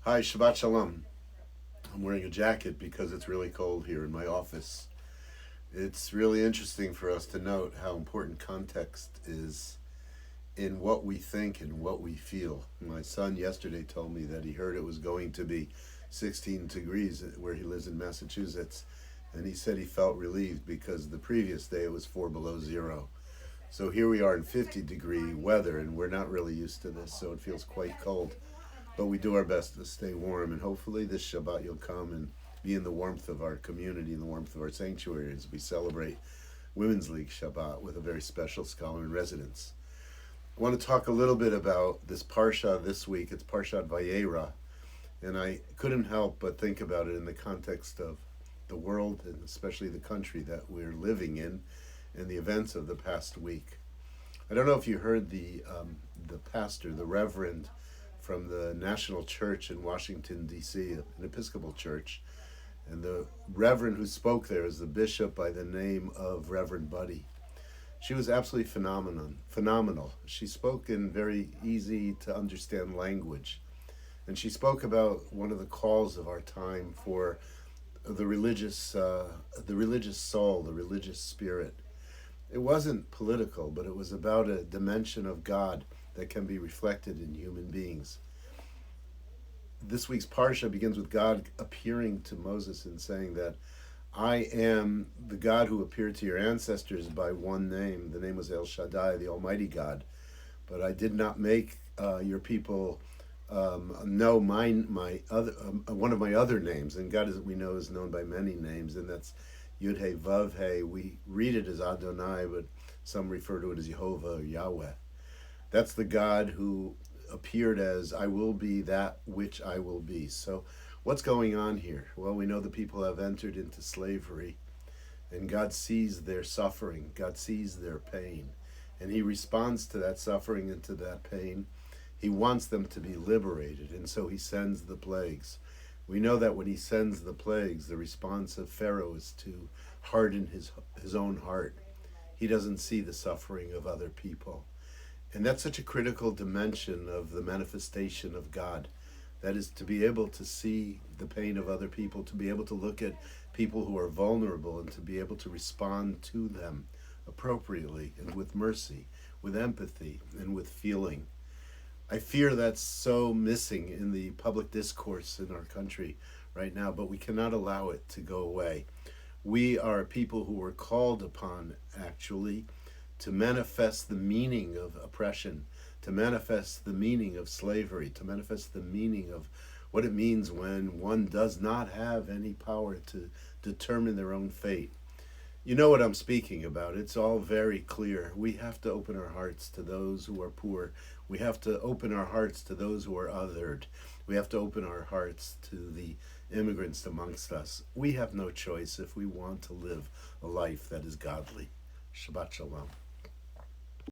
Hi, Shabbat Shalom. I'm wearing a jacket because it's really cold here in my office. It's really interesting for us to note how important context is in what we think and what we feel. My son yesterday told me that he heard it was going to be 16 degrees where he lives in Massachusetts, and he said he felt relieved because the previous day it was 4 below zero. So here we are in 50-degree weather, and we're not really used to this, so it feels quite cold. But we do our best to stay warm, and hopefully this Shabbat you'll come and be in the warmth of our community, in the warmth of our sanctuary as we celebrate Women's League Shabbat with a very special scholar in residence. I want to talk a little bit about this Parsha this week. It's Parshat Vayera, and I couldn't help but think about it in the context of the world and especially the country that we're living in and the events of the past week. I don't know if you heard the pastor, the reverend from the National Church in Washington, D.C., an Episcopal church. And the reverend who spoke there is the bishop by the name of Reverend Buddy. She was absolutely phenomenal. She spoke in very easy to understand language. And she spoke about one of the calls of our time for the religious soul, the religious spirit. It wasn't political, but it was about a dimension of God that can be reflected in human beings. This week's Parsha begins with God appearing to Moses and saying that I am the God who appeared to your ancestors by one name. The name was El Shaddai, the Almighty God. But I did not make your people know one of my other names. And God, as we know, is known by many names, and that's Yud He Vav He. We read it as Adonai, but some refer to it as Jehovah or Yahweh. That's the God who appeared as I will be that which I will be. So what's going on here? Well, we know the people have entered into slavery, and God sees their suffering. God sees their pain, and he responds to that suffering and to that pain. He wants them to be liberated, and so he sends the plagues. We know that when he sends the plagues, the response of Pharaoh is to harden his own heart. He doesn't see the suffering of other people. And that's such a critical dimension of the manifestation of God. That is to be able to see the pain of other people, to be able to look at people who are vulnerable and to be able to respond to them appropriately and with mercy, with empathy, and with feeling. I fear that's so missing in the public discourse in our country right now, but we cannot allow it to go away. We are people who were called upon, actually, to manifest the meaning of oppression, to manifest the meaning of slavery, to manifest the meaning of what it means when one does not have any power to determine their own fate. You know what I'm speaking about. It's all very clear. We have to open our hearts to those who are poor. We have to open our hearts to those who are othered. We have to open our hearts to the immigrants amongst us. We have no choice if we want to live a life that is godly. Shabbat Shalom.